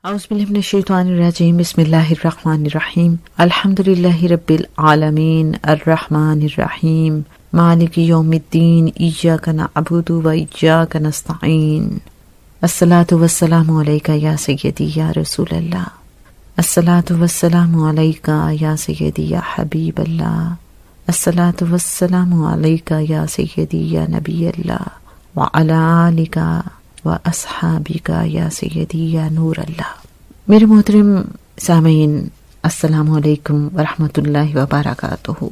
اعوذ باللہ من الشیطان الرجیم بسم اللہ الرحمن الرحیم الحمد للہ رب العالمین الرحمن الرحیم مالک یوم الدین ایاک نعبد و ایاک نستعین الصلاۃ والسلام علیک یا سیدی یا رسول اللہ الصلاۃ والسلام علیک یا سیدی یا حبیب اللہ الصلاۃ والسلام علیک یا سیدی یا نبی اللہ وعلی آلک و اصحابک یا سیدی یا نور اللہ۔ میرے محترم سامعین، السلام علیکم ورحمۃ اللہ وبرکاتہ۔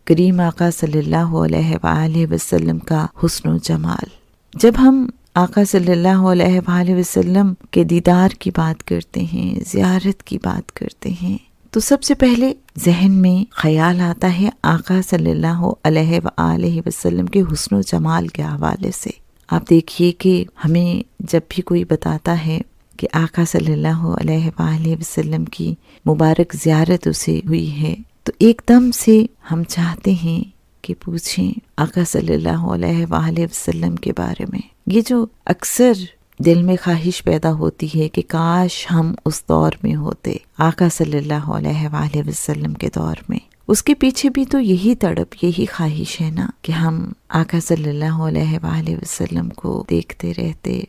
کریم آقا صلی اللہ علیہ وآلہ وسلم کا حسن و جمال۔ جب ہم آقا صلی اللہ علیہ وآلہ وسلم کے دیدار کی بات کرتے ہیں، زیارت کی بات کرتے ہیں، تو سب سے پہلے ذہن میں خیال آتا ہے آقا صلی اللہ علیہ وآلہ وسلم کے حسن و جمال کے حوالے سے۔ آپ دیکھیے کہ ہمیں جب بھی کوئی بتاتا ہے کہ آقا صلی اللہ علیہ وآلہ وسلم کی مبارک زیارت اسے ہوئی ہے، تو ایک دم سے ہم چاہتے ہیں کہ پوچھیں آقا صلی اللہ علیہ وآلہ وسلم کے بارے میں۔ یہ جو اکثر دل میں خواہش پیدا ہوتی ہے کہ کاش ہم اس دور میں ہوتے، آقا صلی اللہ علیہ وآلہ وسلم کے دور میں، اس کے پیچھے بھی تو یہی تڑپ، یہی خواہش ہے نا کہ ہم آقا صلی اللہ علیہ وآلہ وسلم کو دیکھتے رہتے،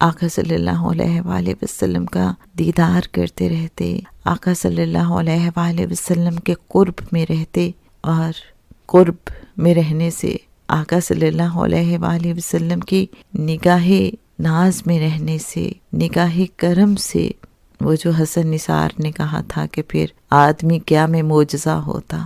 آقا صلی اللہ علیہ وآلہ وسلم کا دیدار کرتے رہتے، آقا صلی اللہ علیہ وآلہ وسلم کے قرب میں رہتے، اور قرب میں رہنے سے آقا صلی اللہ علیہ وآلہ وسلم کی نگاہ ناز میں رہنے سے، نگاہ کرم سے، وہ جو حسن نثار نے کہا تھا کہ پھر آدمی کیا میں معجزہ ہوتا،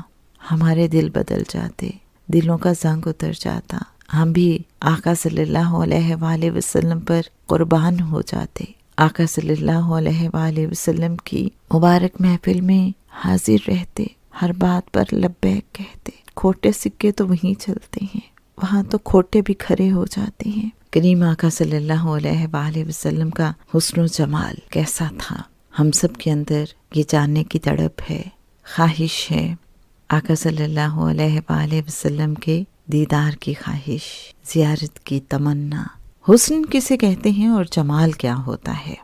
ہمارے دل بدل جاتے، دلوں کا زنگ اتر جاتا، ہم بھی آقا صلی اللہ علیہ وآلہ وسلم پر قربان ہو جاتے، آقا صلی اللہ علیہ وآلہ وسلم کی مبارک محفل میں حاضر رہتے، ہر بات پر لبیک کہتے۔ کھوٹے سکے تو وہیں چلتے ہیں، وہاں تو کھوٹے بھی کھڑے ہو جاتے ہیں۔ کریم آقا صلی اللہ علیہ وآلہ وسلم کا حسن و جمال کیسا تھا؟ ہم سب کے اندر یہ جاننے کی تڑپ ہے، خواہش ہے، آقا صلی اللہ علیہ وآلہ وسلم کے دیدار کی خواہش، زیارت کی تمنا۔ حسن کسے کہتے ہیں اور جمال کیا ہوتا ہے؟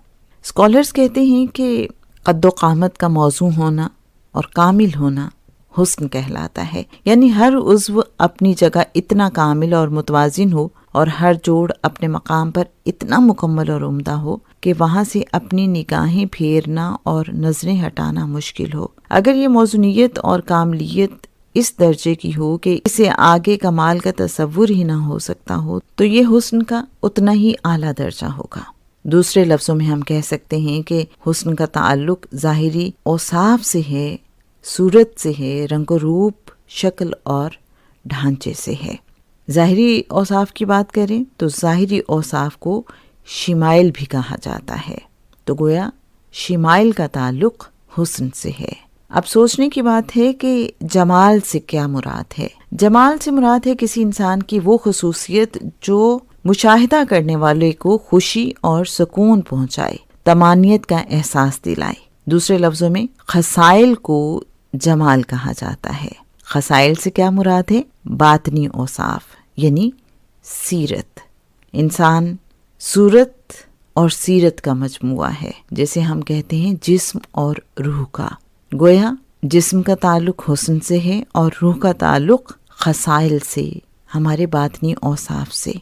اسکالرز کہتے ہیں کہ قد و قامت کا موضوع ہونا اور کامل ہونا حسن کہلاتا ہے، یعنی ہر عضو اپنی جگہ اتنا کامل اور متوازن ہو اور ہر جوڑ اپنے مقام پر اتنا مکمل اور عمدہ ہو کہ وہاں سے اپنی نگاہیں پھیرنا اور نظریں ہٹانا مشکل ہو۔ اگر یہ موزونیت اور کاملیت اس درجے کی ہو کہ اسے آگے کمال کا تصور ہی نہ ہو سکتا ہو، تو یہ حسن کا اتنا ہی اعلیٰ درجہ ہوگا۔ دوسرے لفظوں میں ہم کہہ سکتے ہیں کہ حسن کا تعلق ظاہری اوصاف سے ہے، صورت سے ہے، رنگ و روپ، شکل اور ڈھانچے سے ہے۔ ظاہری اوصاف کی بات کریں تو ظاہری اوصاف کو شمائل بھی کہا جاتا ہے، تو گویا شمائل کا تعلق حسن سے ہے۔ اب سوچنے کی بات ہے کہ جمال سے کیا مراد ہے؟ جمال سے مراد ہے کسی انسان کی وہ خصوصیت جو مشاہدہ کرنے والے کو خوشی اور سکون پہنچائے، طمانینت کا احساس دلائے۔ دوسرے لفظوں میں خصائل کو جمال کہا جاتا ہے۔ خصائل سے کیا مراد ہے؟ باطنی اوصاف، یعنی سیرت۔ انسان صورت اور سیرت کا مجموعہ ہے، جیسے ہم کہتے ہیں جسم اور روح کا۔ گویا جسم کا تعلق حسن سے ہے اور روح کا تعلق خصائل سے، ہمارے باطنی اوصاف سے۔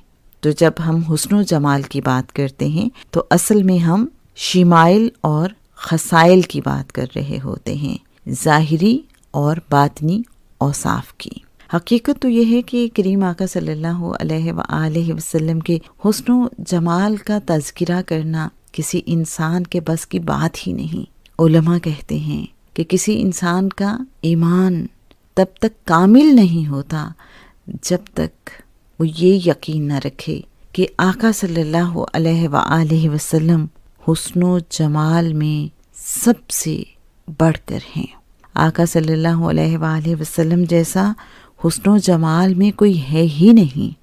تو جب ہم حسن و جمال کی بات کرتے ہیں تو اصل میں ہم شمائل اور خصائل کی بات کر رہے ہوتے ہیں، ظاہری اور باطنی اوصاف کی۔ حقیقت تو یہ ہے کہ کریم آقا صلی اللہ علیہ وآلہ وسلم کے حسن و جمال کا تذکرہ کرنا کسی انسان کے بس کی بات ہی نہیں۔ علماء کہتے ہیں کہ کسی انسان کا ایمان تب تک کامل نہیں ہوتا جب تک وہ یہ یقین نہ رکھے کہ آقا صلی اللہ علیہ وآلہ وسلم حسن و جمال میں سب سے بڑھ کر ہیں۔ آقا صلی اللہ علیہ وآلہ وسلم جیسا حسن و جمال میں کوئی ہے ہی نہیں۔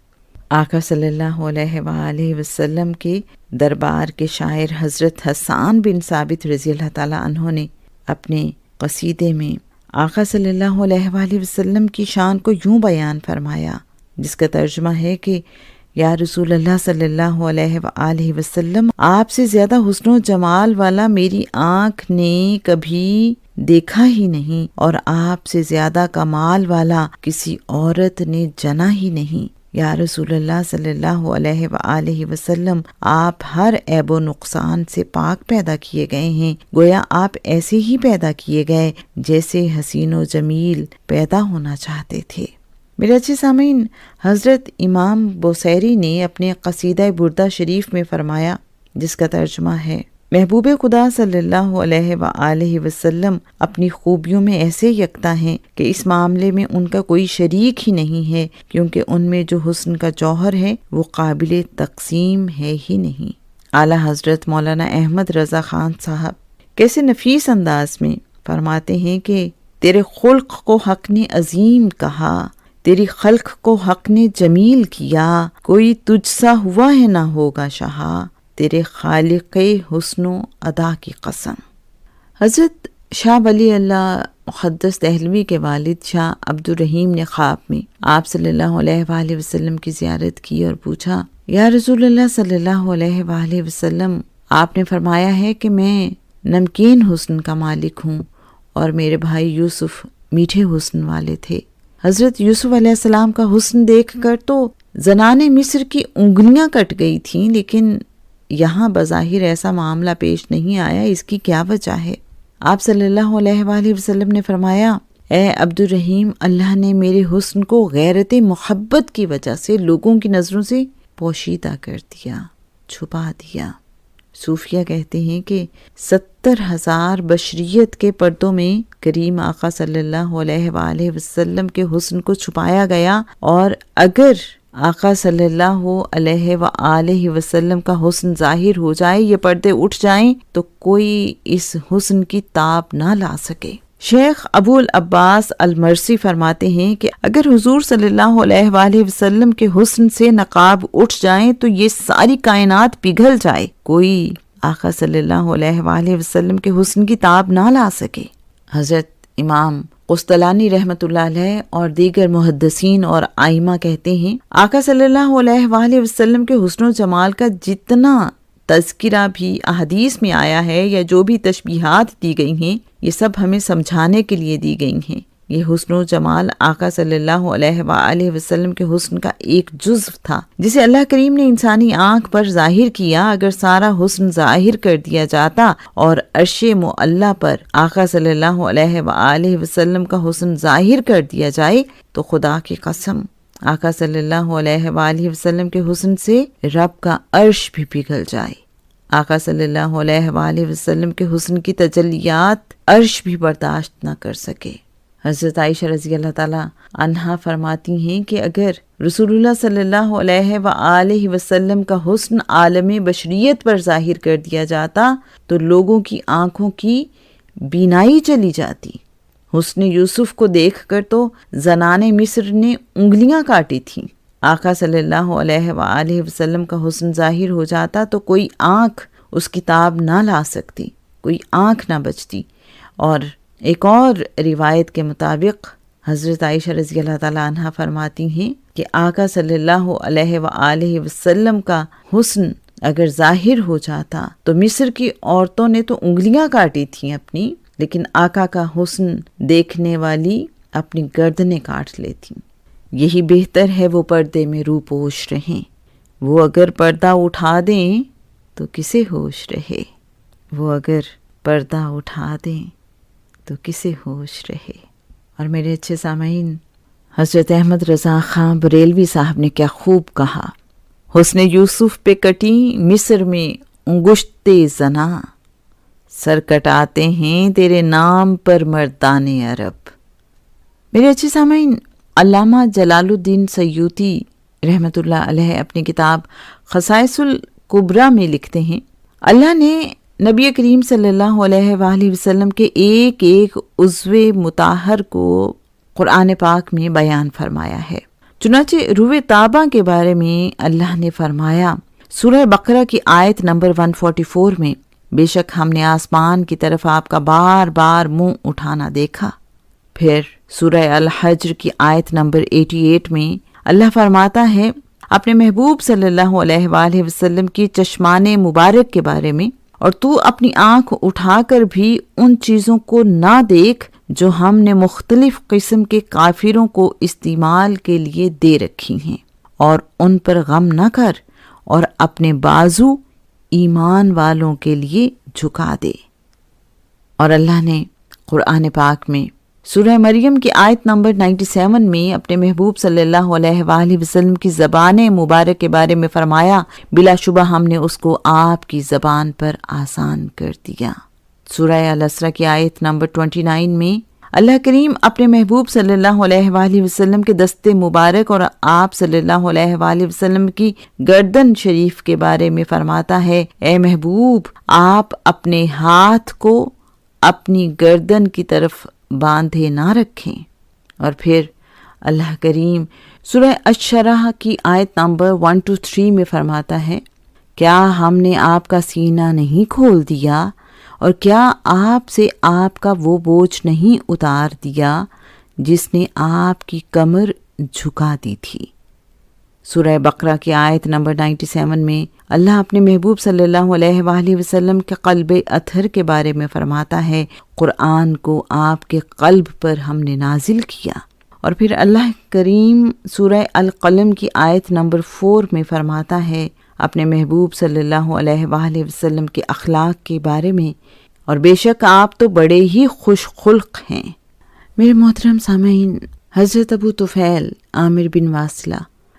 آقا صلی اللہ علیہ وآلہ وسلم کے دربار کے شاعر حضرت حسان بن ثابت رضی اللہ تعالیٰ عنہ نے اپنے قصیدے میں آقا صلی اللہ علیہ وآلہ وسلم کی شان کو یوں بیان فرمایا، جس کا ترجمہ ہے کہ یا رسول اللہ صلی اللہ علیہ وآلہ وسلم، آپ سے زیادہ حسن و جمال والا میری آنکھ نے کبھی دیکھا ہی نہیں، اور آپ سے زیادہ کمال والا کسی عورت نے جنا ہی نہیں۔ یا رسول اللہ صلی اللہ علیہ وآلہ وسلم، آپ ہر عیب و نقصان سے پاک پیدا کیے گئے ہیں، گویا آپ ایسے ہی پیدا کیے گئے جیسے حسین و جمیل پیدا ہونا چاہتے تھے۔ میرے اچھے سامعین، حضرت امام بوصیری نے اپنے قصیدہ بردہ شریف میں فرمایا، جس کا ترجمہ ہے، محبوب خدا صلی اللہ علیہ وآلہ وسلم اپنی خوبیوں میں ایسے یکتا ہیں کہ اس معاملے میں ان کا کوئی شریک ہی نہیں ہے، کیونکہ ان میں جو حسن کا جوہر ہے وہ قابل تقسیم ہے ہی نہیں۔ اعلیٰ حضرت مولانا احمد رضا خان صاحب کیسے نفیس انداز میں فرماتے ہیں کہ تیرے خلق کو حق نے عظیم کہا، تیری خلق کو حق نے جمیل کیا، کوئی تجھ سا ہوا ہے نہ ہوگا شہا، تیرے خالق حسن و ادا کی قسم۔ حضرت شاہ ولی اللہ مقدس دہلوی کے والد شاہ عبد الرحیم نے خواب میں آپ صلی اللہ علیہ وآلہ وسلم کی زیارت کی اور پوچھا، یا رسول اللہ صلی اللہ علیہ وآلہ وسلم، آپ نے فرمایا ہے کہ میں نمکین حسن کا مالک ہوں اور میرے بھائی یوسف میٹھے حسن والے تھے۔ حضرت یوسف علیہ السلام کا حسن دیکھ کر تو زنان مصر کی انگلیاں کٹ گئی تھیں، لیکن یہاں بظاہر ایسا معاملہ پیش نہیں آیا، اس کی کیا وجہ ہے؟ آپ صلی اللہ علیہ وآلہ وسلم نے فرمایا، اے عبد الرحیم، اللہ نے میرے حسن کو غیرت محبت کی وجہ سے لوگوں کی نظروں سے پوشیدہ کر دیا، چھپا دیا۔ صوفیہ کہتے ہیں کہ 70,000 بشریت کے پردوں میں کریم آقا صلی اللہ علیہ وآلہ وسلم کے حسن کو چھپایا گیا، اور اگر آقا صلی اللہ علیہ وآلہ وسلم کا حسن ظاہر ہو جائے، یہ پردے اٹھ جائیں، تو کوئی اس حسن کی تاب نہ لا سکے۔ شیخ ابو العباس المرسی فرماتے ہیں کہ اگر حضور صلی اللہ علیہ وآلہ وسلم کے حسن سے نقاب اٹھ جائیں تو یہ ساری کائنات پگھل جائے، کوئی آقا صلی اللہ علیہ وآلہ وسلم کے حسن کی تاب نہ لا سکے۔ حضرت امام قسطلانی رحمۃ اللہ علیہ اور دیگر محدثین اور ائمہ کہتے ہیں، آقا صلی اللہ علیہ وآلہ وسلم کے حسن و جمال کا جتنا تذکرہ بھی احادیث میں آیا ہے یا جو بھی تشبیہات دی گئی ہیں، یہ سب ہمیں سمجھانے کے لیے دی گئی ہیں۔ یہ حسن و جمال آقا صلی اللہ علیہ وآلہ وسلم کے حسن کا ایک جزو تھا، جسے اللہ کریم نے انسانی آنکھ پر ظاہر کیا۔ اگر سارا حسن ظاہر کر دیا جاتا اور عرش معلی پر آقا صلی اللہ علیہ وآلہ وسلم کا حسن ظاہر کر دیا جائے تو خدا کی قسم آقا صلی اللہ علیہ وآلہ وسلم کے حسن سے رب کا عرش بھی پگھل جائے۔ آقا صلی اللہ علیہ وآلہ وسلم کے حسن کی تجلیات عرش بھی برداشت نہ کر سکے۔ حضرت عائشہ رضی اللہ تعالیٰ عنہا فرماتی ہیں کہ اگر رسول اللہ صلی اللہ علیہ وآلہ وسلم کا حسن عالم بشریت پر ظاہر کر دیا جاتا تو لوگوں کی آنکھوں کی بینائی چلی جاتی۔ حسن یوسف کو دیکھ کر تو زنان مصر نے انگلیاں کاٹی تھیں۔ آقا صلی اللہ علیہ وآلہ وسلم کا حسن ظاہر ہو جاتا تو کوئی آنکھ اس کتاب نہ لا سکتی، کوئی آنکھ نہ بچتی۔ اور ایک اور روایت کے مطابق حضرت عائشہ رضی اللہ تعالیٰ عنہا فرماتی ہیں کہ آقا صلی اللہ علیہ وآلہ وسلم کا حسن اگر ظاہر ہو جاتا تو مصر کی عورتوں نے تو انگلیاں کاٹی تھیں اپنی، لیکن آقا کا حسن دیکھنے والی اپنی گردنیں کاٹ لیتی۔ یہی بہتر ہے وہ پردے میں روپوش رہیں، وہ اگر پردہ اٹھا دیں تو کسے ہوش رہے، وہ اگر پردہ اٹھا دیں تو کسے ہوش رہے۔ اور میرے اچھے سامعین، حضرت احمد رضا خان بریلوی صاحب نے کیا خوب کہا، حسن یوسف پہ کٹی مصر میں انگشت زنا، سر کٹاتے ہیں تیرے نام پر مردان عرب۔ میرے اچھے سامعین، علامہ جلال الدین سیوطی رحمۃ اللہ علیہ اپنی کتاب خصائص الکبریٰ میں لکھتے ہیں، اللہ نے نبی کریم صلی اللہ علیہ وآلہ وسلم کے ایک ایک عضو مطہر کو قرآن پاک میں بیان فرمایا ہے۔ چنانچہ روح طابہ کے بارے میں اللہ نے فرمایا سورہ بقرہ کی آیت نمبر 144 میں، بے شک ہم نے آسمان کی طرف آپ کا بار بار منہ اٹھانا دیکھا۔ پھر سورہ الحجر کی آیت نمبر 88 میں اللہ فرماتا ہے، اپنے محبوب صلی اللہ علیہ وآلہ وسلم کی چشمان مبارک کے بارے میں، اور تو اپنی آنکھ اٹھا کر بھی ان چیزوں کو نہ دیکھ جو ہم نے مختلف قسم کے کافروں کو استعمال کے لیے دے رکھی ہیں، اور ان پر غم نہ کر، اور اپنے بازو ایمان والوں کے لیے جھکا دے۔ اور اللہ نے قرآن پاک میں سورہ مریم کی آیت نمبر 97 میں اپنے محبوب صلی اللہ علیہ وآلہ وسلم کی زبان مبارک کے بارے میں فرمایا، بلا شبہ ہم نے اس کو آپ کی زبان پر آسان کر دیا۔ سورہ الاسراء کی آیت نمبر 29 میں اللہ کریم اپنے محبوب صلی اللہ علیہ وآلہ وسلم کے دست مبارک اور آپ صلی اللہ علیہ وآلہ وسلم کی گردن شریف کے بارے میں فرماتا ہے، اے محبوب آپ اپنے ہاتھ کو اپنی گردن کی طرف باندھے نہ رکھیں۔ اور پھر اللہ کریم سورہ الشرح کی آیت نمبر 1-3 میں فرماتا ہے، کیا ہم نے آپ کا سینہ نہیں کھول دیا، اور کیا آپ سے آپ کا وہ بوجھ نہیں اتار دیا جس نے آپ کی کمر جھکا دی تھی۔ سورہ بقرہ کی آیت نمبر 97 میں اللہ اپنے محبوب صلی اللہ علیہ وآلہ وسلم کے قلب اطہر کے بارے میں فرماتا ہے، قرآن کو آپ کے قلب پر ہم نے نازل کیا۔ اور پھر اللہ کریم سورہ القلم کی آیت نمبر 4 میں فرماتا ہے اپنے محبوب صلی اللہ علیہ وآلہ وسلم کے اخلاق کے بارے میں، اور بے شک آپ تو بڑے ہی خوش خلق ہیں۔ میرے محترم سامعین، حضرت ابو طفیل عامر بن واصلہ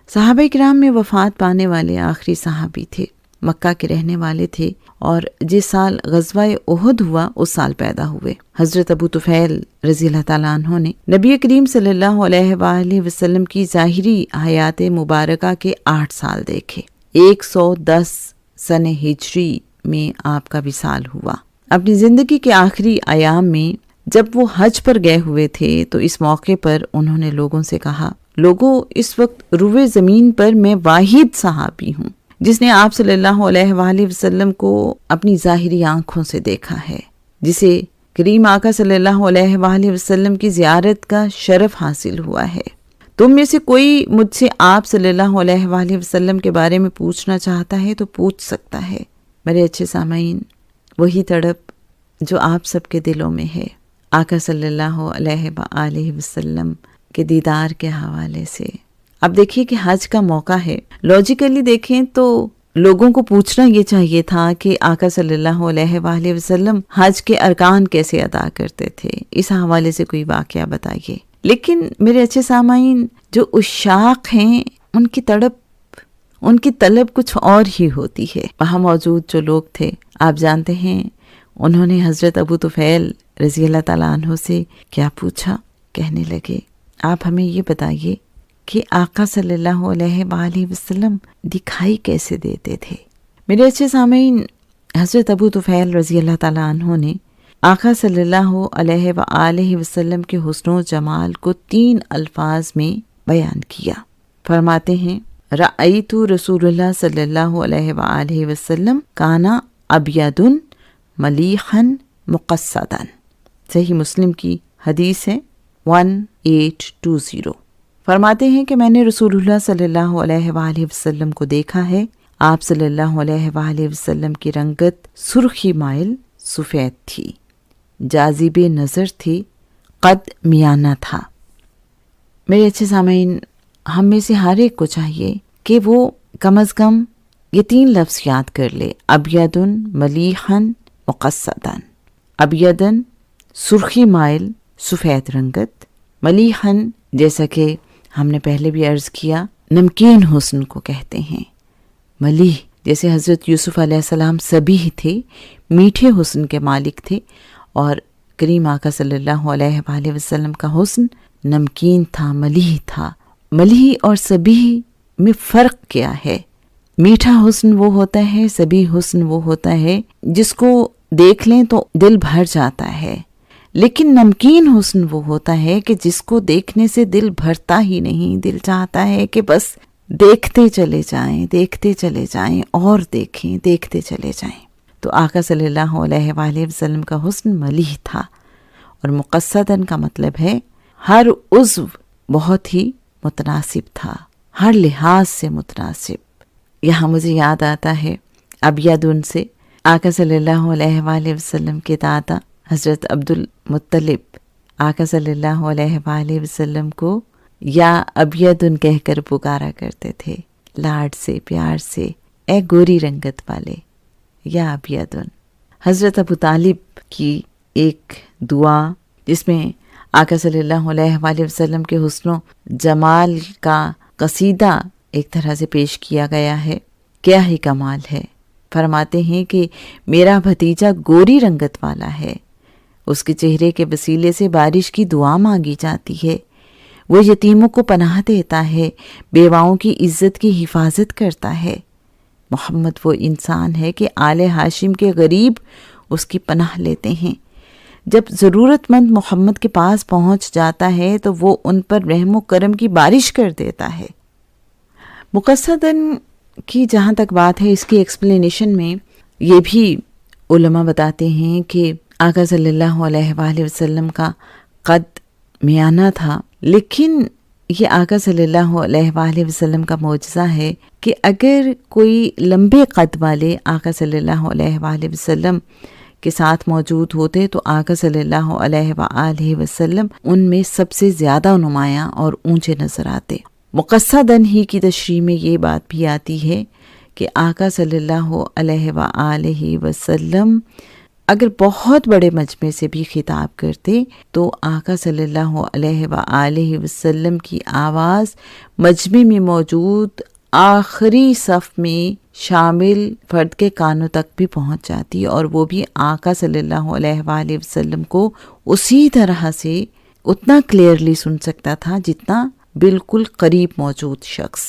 صحابہ کرام میں وفات پانے والے آخری صحابی تھے، مکہ کے رہنے والے تھے، اور جس سال غزوہ احد ہوا اس سال پیدا ہوئے۔ حضرت ابو طفیل رضی اللہ تعالیٰ عنہ نے نبی کریم صلی اللہ علیہ وآلہ وسلم کی ظاہری حیات مبارکہ کے 8 سال دیکھے۔ 110 سن ہجری میں آپ کا وصال ہوا۔ اپنی زندگی کے آخری ایام میں جب وہ حج پر گئے ہوئے تھے تو اس موقع پر انہوں نے لوگوں سے کہا، لوگوں اس وقت روئے زمین پر میں واحد صحابی ہوں جس نے آپ صلی اللہ علیہ وآلہ وسلم کو اپنی ظاہری آنکھوں سے دیکھا ہے، جسے کریم آقا صلی اللہ علیہ وآلہ وسلم کی زیارت کا شرف حاصل ہوا ہے۔ تم میں سے کوئی مجھ سے آپ صلی اللہ علیہ وآلہ وسلم کے بارے میں پوچھنا چاہتا ہے تو پوچھ سکتا ہے۔ میرے اچھے سامعین، وہی تڑپ جو آپ سب کے دلوں میں ہے آقا صلی اللہ علیہ وآلہ وسلم کے دیدار کے حوالے سے۔ اب دیکھیے کہ حج کا موقع ہے، لاجیکلی دیکھیں تو لوگوں کو پوچھنا یہ چاہیے تھا کہ آقا صلی اللہ علیہ وآلہ وسلم حج کے ارکان کیسے ادا کرتے تھے، اس حوالے سے کوئی واقعہ بتائیے۔ لیکن میرے اچھے سامعین، جو عشاق ہیں ان کی تڑپ، ان کی طلب کچھ اور ہی ہوتی ہے۔ وہاں موجود جو لوگ تھے، آپ جانتے ہیں انہوں نے حضرت ابو طفیل رضی اللہ تعالیٰ عنہ سے کیا پوچھا؟ کہنے لگے، آپ ہمیں یہ بتائیے کہ آقا صلی اللہ علیہ وآلہ وسلم دکھائی کیسے دیتے تھے؟ میرے اچھے سامعین، حضرت ابو طفیل رضی اللہ تعالیٰ عنہ نے آقا صلی اللہ علیہ وآلہ وسلم کے حسن و جمال کو 3 الفاظ میں بیان کیا۔ فرماتے ہیں، رأیت رسول اللہ صلی اللہ علیہ وآلہ وسلم کانا ابیض ملیحا مقصدا۔ صحیح مسلم کی حدیث ہے 1820۔ فرماتے ہیں کہ میں نے رسول اللہ صلی اللہ علیہ وآلہ وسلم کو دیکھا ہے، آپ صلی اللہ علیہ وآلہ وسلم کی رنگت سرخی مائل سفید تھی، جاذب نظر تھی، قد میانہ تھا۔ میرے اچھے سامعین، ہم میں سے ہر ایک کو چاہیے کہ وہ کم از کم یہ 3 لفظ یاد کر لے، ابیض ملیحا مقصدا۔ ابیض سرخی مائل سفید رنگت، ملیحا جیسا کہ ہم نے پہلے بھی عرض کیا نمکین حسن کو کہتے ہیں۔ ملیح جیسے حضرت یوسف علیہ السلام سبیح تھے، میٹھے حسن کے مالک تھے، اور کریم آقا صلی اللہ علیہ وآلہ وسلم کا حسن نمکین تھا، ملیح تھا۔ ملیح اور سبیح میں فرق کیا ہے؟ میٹھا حسن وہ ہوتا ہے، سبیح حسن وہ ہوتا ہے جس کو دیکھ لیں تو دل بھر جاتا ہے، لیکن نمکین حسن وہ ہوتا ہے کہ جس کو دیکھنے سے دل بھرتا ہی نہیں، دل چاہتا ہے کہ بس دیکھتے چلے جائیں، دیکھتے چلے جائیں، اور دیکھیں، دیکھتے چلے جائیں۔ تو آقا صلی اللہ علیہ وآلہ وسلم کا حسن ملیح تھا، اور مقصدن کا مطلب ہے ہر عضو بہت ہی متناسب تھا، ہر لحاظ سے متناسب۔ یہاں مجھے یاد آتا ہے ابیدن سے آقا صلی اللہ علیہ وآلہ وسلم کے دادا حضرت عبدالمطلب آقا صلی اللہ علیہ وآلہ وسلم کو یا ابیدن کہہ کر پکارا کرتے تھے، لاڈ سے پیار سے، اے گوری رنگت والے یا ابیدن۔ حضرت ابو طالب کی ایک دعا جس میں آقا صلی اللہ علیہ وآلہ وسلم کے حسن و جمال کا قصیدہ ایک طرح سے پیش کیا گیا ہے، کیا ہی کمال ہے۔ فرماتے ہیں کہ میرا بھتیجا گوری رنگت والا ہے، اس کے چہرے کے وسیلے سے بارش کی دعا مانگی جاتی ہے، وہ یتیموں کو پناہ دیتا ہے، بیواؤں کی عزت کی حفاظت کرتا ہے۔ محمد وہ انسان ہے کہ آل ہاشم کے غریب اس کی پناہ لیتے ہیں۔ جب ضرورت مند محمد کے پاس پہنچ جاتا ہے تو وہ ان پر رحم و کرم کی بارش کر دیتا ہے۔ مقصداً کی جہاں تک بات ہے، اس کی ایکسپلینیشن میں یہ بھی علماء بتاتے ہیں کہ آقا صلی اللہ علیہ وآلہ وسلم کا قد میانہ تھا، لیکن یہ آقا صلی اللہ علیہ وآلہ وسلم کا معجزہ ہے کہ اگر کوئی لمبے قد والے آقا صلی اللہ علیہ وآلہ وسلم کے ساتھ موجود ہوتے تو آقا صلی اللہ علیہ وآلہ وسلم ان میں سب سے زیادہ نمایاں اور اونچے نظر آتے۔ مقصداً ہی کی تشریح میں یہ بات بھی آتی ہے کہ آقا صلی اللہ علیہ وآلہ وسلم اگر بہت بڑے مجمع سے بھی خطاب کرتے تو آقا صلی اللہ علیہ وآلہ وسلم کی آواز مجمع میں موجود آخری صف میں شامل فرد کے کانوں تک بھی پہنچ جاتی، اور وہ بھی آقا صلی اللہ علیہ وآلہ وسلم کو اسی طرح سے اتنا کلیئرلی سن سکتا تھا جتنا بالکل قریب موجود شخص۔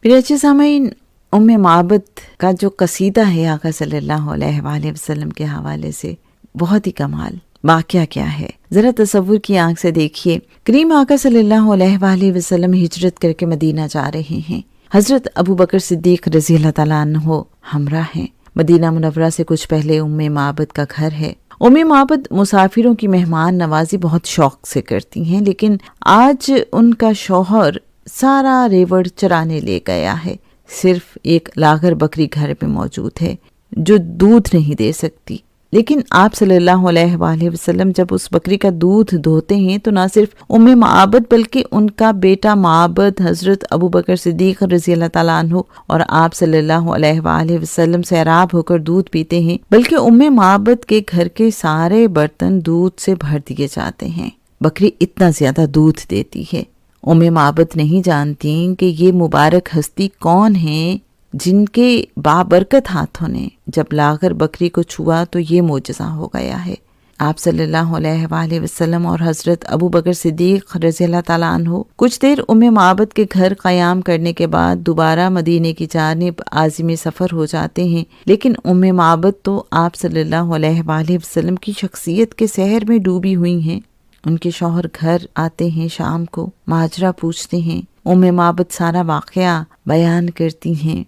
میرے اچھے سامعین، ام معبد کا جو قصیدہ ہے آقا صلی اللہ علیہ وآلہ وسلم کے حوالے سے، بہت ہی کمال واقعہ کیا ہے، ذرا تصور کی آنکھ سے دیکھیے۔ کریم آقا صلی اللہ علیہ وآلہ وسلم ہجرت کر کے مدینہ جا رہے ہیں، حضرت ابو بکر صدیق رضی اللہ تعالیٰ عنہ ہمراہ ہیں۔ مدینہ منورہ سے کچھ پہلے ام معبد کا گھر ہے۔ ام معبد مسافروں کی مہمان نوازی بہت شوق سے کرتی ہیں، لیکن آج ان کا شوہر سارا ریوڑ چرانے لے گیا ہے، صرف ایک لاغر بکری گھر میں موجود ہے جو دودھ نہیں دے سکتی۔ لیکن آپ صلی اللہ علیہ وآلہ وسلم جب اس بکری کا دودھ دھوتے ہیں تو نہ صرف ام معبد بلکہ ان کا بیٹا معبد حضرت ابو بکر صدیق رضی اللہ تعالیٰ عنہ اور آپ صلی اللہ علیہ وآلہ وسلم سیراب ہو کر دودھ پیتے ہیں، بلکہ ام معبد کے گھر کے سارے برتن دودھ سے بھر دیے جاتے ہیں۔ بکری اتنا زیادہ دودھ دیتی ہے۔ ام معبد نہیں جانتی کہ یہ مبارک ہستی کون ہیں جن کے بابرکت ہاتھوں نے جب لاغر بکری کو چھوا تو یہ معجزہ ہو گیا ہے۔ آپ صلی اللہ علیہ وآلہ وسلم اور حضرت ابو بکر صدیق رضی اللہ تعالیٰ عنہ کچھ دیر ام معبد کے گھر قیام کرنے کے بعد دوبارہ مدینے کی جانب عازم سفر ہو جاتے ہیں، لیکن ام معبد تو آپ صلی اللہ علیہ وآلہ وسلم کی شخصیت کے سحر میں ڈوبی ہوئی ہیں۔ ان کے شوہر گھر آتے ہیں، شام کو ماجرا پوچھتے ہیں، ام معبد سارا واقعہ بیان کرتی ہیں۔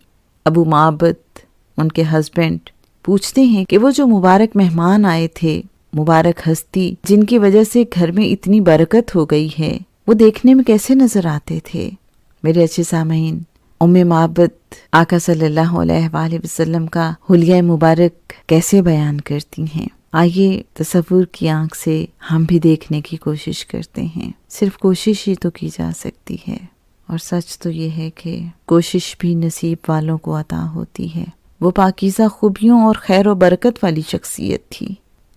ابو معبد ان کے ہسبینڈ پوچھتے ہیں کہ وہ جو مبارک مہمان آئے تھے، مبارک ہستی جن کی وجہ سے گھر میں اتنی برکت ہو گئی ہے، وہ دیکھنے میں کیسے نظر آتے تھے؟ میرے اچھے سامعین، ام معبد آقا صلی اللہ علیہ وآلہ وسلم کا حلیہ مبارک کیسے بیان کرتی ہیں؟ آئیے تصور کی آنکھ سے ہم بھی دیکھنے کی کوشش کرتے ہیں۔ صرف کوشش ہی تو کی جا سکتی ہے، اور سچ تو یہ ہے کہ کوشش بھی نصیب والوں کو عطا ہوتی ہے۔ وہ پاکیزہ خوبیوں اور خیر و برکت والی شخصیت تھی،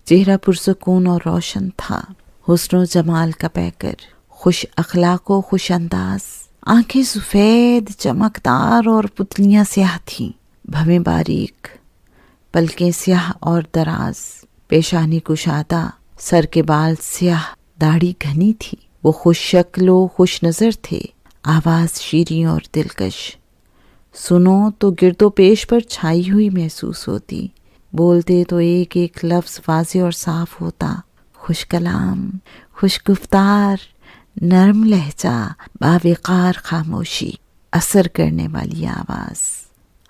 چہرہ پرسکون اور روشن تھا، حسن و جمال کا پیکر، خوش اخلاق و خوش انداز، آنکھیں سفید چمکدار اور پتلیاں سیاہ تھیں، بھویں باریک، پلکیں سیاہ اور دراز، پیشانی کشادہ، سر کے بال سیاہ، داڑھی گھنی تھی۔ وہ خوش شکل و خوش نظر تھے، آواز شیریں اور دلکش، سنو تو گرد و پیش پر چھائی ہوئی محسوس ہوتی، بولتے تو ایک ایک لفظ واضح اور صاف ہوتا، خوش کلام، خوش گفتار، نرم لہجہ، باوقار خاموشی، اثر کرنے والی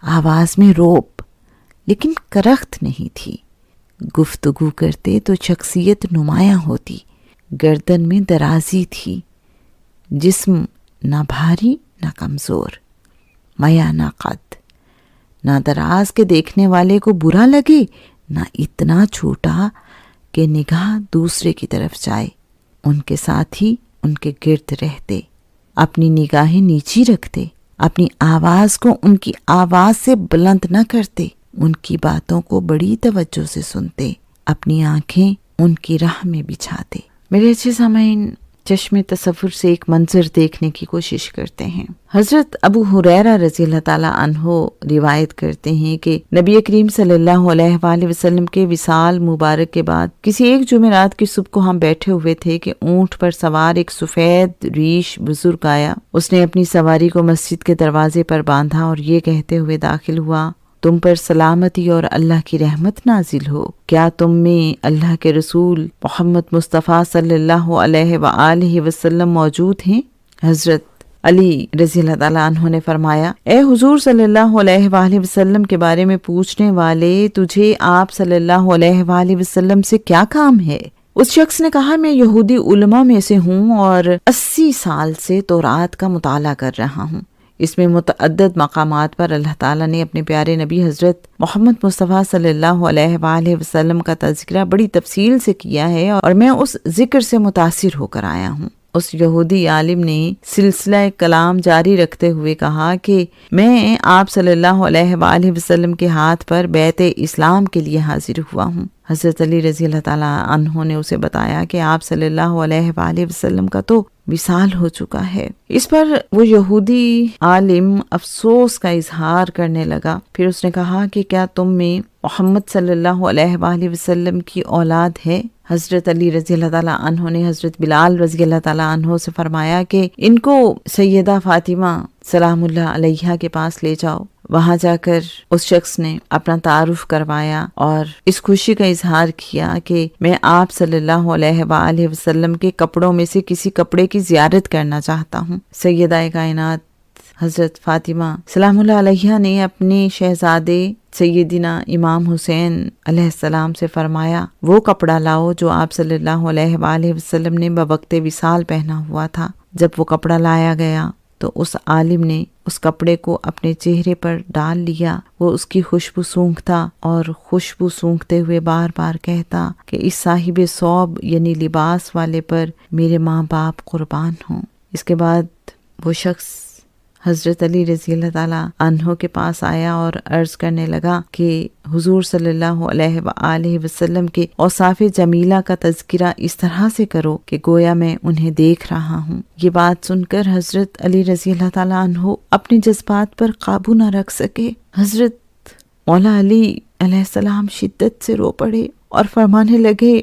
آواز میں روب لیکن کرخت نہیں تھی۔ گفتگو کرتے تو شخصیت نمایاں ہوتی، گردن میں درازی تھی، جسم نہ بھاری نہ کمزور، میا نہ قد، نہ دراز کے دیکھنے والے کو برا لگے، نہ اتنا چھوٹا کہ نگاہ دوسرے کی طرف جائے۔ ان کے ساتھ ہی ان کے گرد رہتے، اپنی نگاہیں نیچی رکھتے، اپنی آواز کو ان کی آواز سے بلند نہ کرتے، ان کی باتوں کو بڑی توجہ سے سنتے، اپنی آنکھیں ان کی راہ میں بچھاتے۔ میرے اچھے سامعین، چشم تصور سے ایک منظر دیکھنے کی کوشش کرتے ہیں۔ حضرت ابو ہریرہ رضی اللہ تعالیٰ عنہ روایت کرتے ہیں کہ نبی کریم صلی اللہ علیہ وآلہ وسلم کے وصال مبارک کے بعد کسی ایک جمعرات کی صبح کو ہم بیٹھے ہوئے تھے کہ اونٹ پر سوار ایک سفید ریش بزرگ آیا۔ اس نے اپنی سواری کو مسجد کے دروازے پر باندھا اور یہ کہتے ہوئے داخل ہوا، تم پر سلامتی اور اللہ کی رحمت نازل ہو، کیا تم میں اللہ کے رسول محمد مصطفیٰ صلی اللہ علیہ وآلہ وسلم موجود ہیں؟ حضرت علی رضی اللہ تعالیٰ عنہ نے فرمایا، اے حضور صلی اللہ علیہ وآلہ وسلم کے بارے میں پوچھنے والے، تجھے آپ صلی اللہ علیہ وآلہ وسلم سے کیا کام ہے؟ اس شخص نے کہا، میں یہودی علماء میں سے ہوں اور 80 سال سے تورات کا مطالعہ کر رہا ہوں۔ اس میں متعدد مقامات پر اللہ تعالیٰ نے اپنے پیارے نبی حضرت محمد مصطفیٰ صلی اللہ علیہ وآلہ وسلم کا تذکرہ بڑی تفصیل سے کیا ہے اور میں اس ذکر سے متاثر ہو کر آیا ہوں۔ اس یہودی عالم نے سلسلہ کلام جاری رکھتے ہوئے کہا کہ میں آپ صلی اللہ علیہ وآلہ وسلم کے ہاتھ پر بیعت اسلام کے لیے حاضر ہوا ہوں۔ حضرت علی رضی اللہ تعالیٰ عنہ نے اسے بتایا کہ آپ صلی اللہ علیہ وآلہ وسلم کا تو وصال ہو چکا ہے۔ اس پر وہ یہودی عالم افسوس کا اظہار کرنے لگا۔ پھر اس نے کہا کہ کیا تم میں محمد صلی اللہ علیہ وآلہ وسلم کی اولاد ہے؟ حضرت علی رضی اللہ تعالیٰ عنہ نے حضرت بلال رضی اللہ تعالیٰ عنہ سے فرمایا کہ ان کو سیدہ فاطمہ سلام اللہ علیہا کے پاس لے جاؤ۔ وہاں جا کر اس شخص نے اپنا تعارف کروایا اور اس خوشی کا اظہار کیا کہ میں آپ صلی اللہ علیہ وآلہ وسلم کے کپڑوں میں سے کسی کپڑے کی زیارت کرنا چاہتا ہوں۔ سیدہ کائنات حضرت فاطمہ سلام اللہ علیہا نے اپنے شہزادے سیدنا امام حسین علیہ السلام سے فرمایا، وہ کپڑا لاؤ جو آپ صلی اللہ علیہ وآلہ وسلم نے بوقت وصال پہنا ہوا تھا۔ جب وہ کپڑا لایا گیا تو اس عالم نے اس کپڑے کو اپنے چہرے پر ڈال لیا۔ وہ اس کی خوشبو سونگھتا اور خوشبو سونگھتے ہوئے بار بار کہتا کہ اس صاحب ثوب یعنی لباس والے پر میرے ماں باپ قربان ہوں۔ اس کے بعد وہ شخص حضرت علی رضی اللہ تعالیٰ عنہ کے پاس آیا اور عرض کرنے لگا کہ حضور صلی اللہ علیہ وآلہ وسلم کے اوصاف جمیلہ کا تذکرہ اس طرح سے کرو کہ گویا میں انہیں دیکھ رہا ہوں۔ یہ بات سن کر حضرت علی رضی اللہ تعالیٰ عنہ اپنے جذبات پر قابو نہ رکھ سکے۔ حضرت مولا علی علیہ السلام شدت سے رو پڑے اور فرمانے لگے،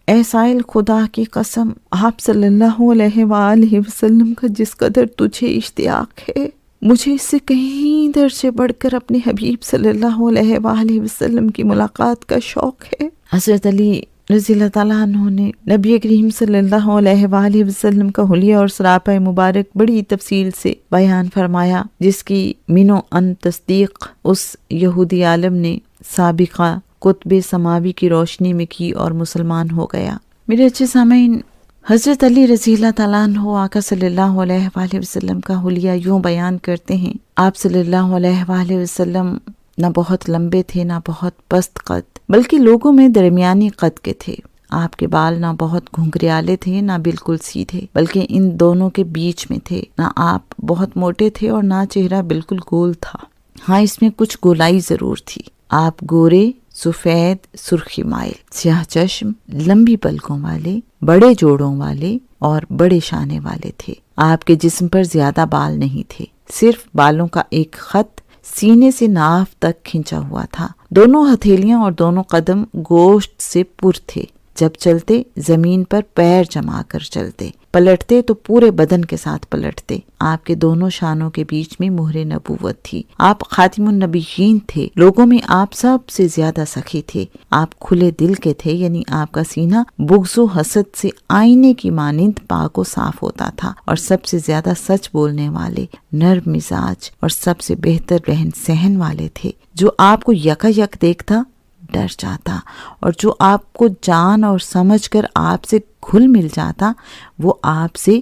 اے سائل خدا کی قسم، آپ صلی اللہ علیہ وآلہ وسلم کا جس قدر تجھے اشتیاق ہے، مجھے اس سے کہیں درجے بڑھ کر اپنے حبیب صلی اللہ علیہ وآلہ وسلم کی ملاقات کا شوق ہے۔ حضرت علی رضی اللہ تعالیٰ عنہ نے نبی کریم صلی اللہ علیہ وآلہ وسلم کا حلیہ اور سراپا مبارک بڑی تفصیل سے بیان فرمایا، جس کی من و ان تصدیق اس یہودی عالم نے سابقہ قطب سماوی کی روشنی میں کی اور مسلمان ہو گیا۔ میرے اچھے سامعین، حضرت علی رضی اللہ تعالیٰ عنہ آقا صلی اللہ علیہ وآلہ وسلم کا حلیہ یوں بیان کرتے ہیں، آپ صلی اللہ علیہ وآلہ وسلم نہ بہت لمبے تھے نہ بہت پست قد، بلکہ لوگوں میں درمیانی قد کے تھے۔ آپ کے بال نہ بہت گھنگریالے تھے نہ بالکل سیدھے، بلکہ ان دونوں کے بیچ میں تھے۔ نہ آپ بہت موٹے تھے اور نہ چہرہ بالکل گول تھا، ہاں اس میں کچھ گولائی ضرور تھی۔ آپ گورے، سفید، سرخی مائل، سیاہ چشم، لمبی پلکوں والے، بڑے جوڑوں والے اور بڑے شانے والے تھے۔ آپ کے جسم پر زیادہ بال نہیں تھے، صرف بالوں کا ایک خط سینے سے ناف تک کھنچا ہوا تھا۔ دونوں ہتھیلیاں اور دونوں قدم گوشت سے پر تھے۔ جب چلتے زمین پر پیر جما کر چلتے، پلٹتے تو پورے بدن کے ساتھ پلٹتے۔ آپ کے دونوں شانوں کے بیچ میں مہر نبوت تھی۔ آپ خاتم النبیین تھے، لوگوں میں آپ سب سے زیادہ سخی تھے۔ آپ کھلے دل کے تھے، یعنی آپ کا سینہ بغض و حسد سے آئینے کی مانند پاک و صاف ہوتا تھا، اور سب سے زیادہ سچ بولنے والے، نرم مزاج اور سب سے بہتر رہن سہن والے تھے۔ جو آپ کو یکا یک دیکھتا ڈر جاتا، اور جو آپ کو جان اور سمجھ کر آپ سے گھل مل جاتا وہ آپ سے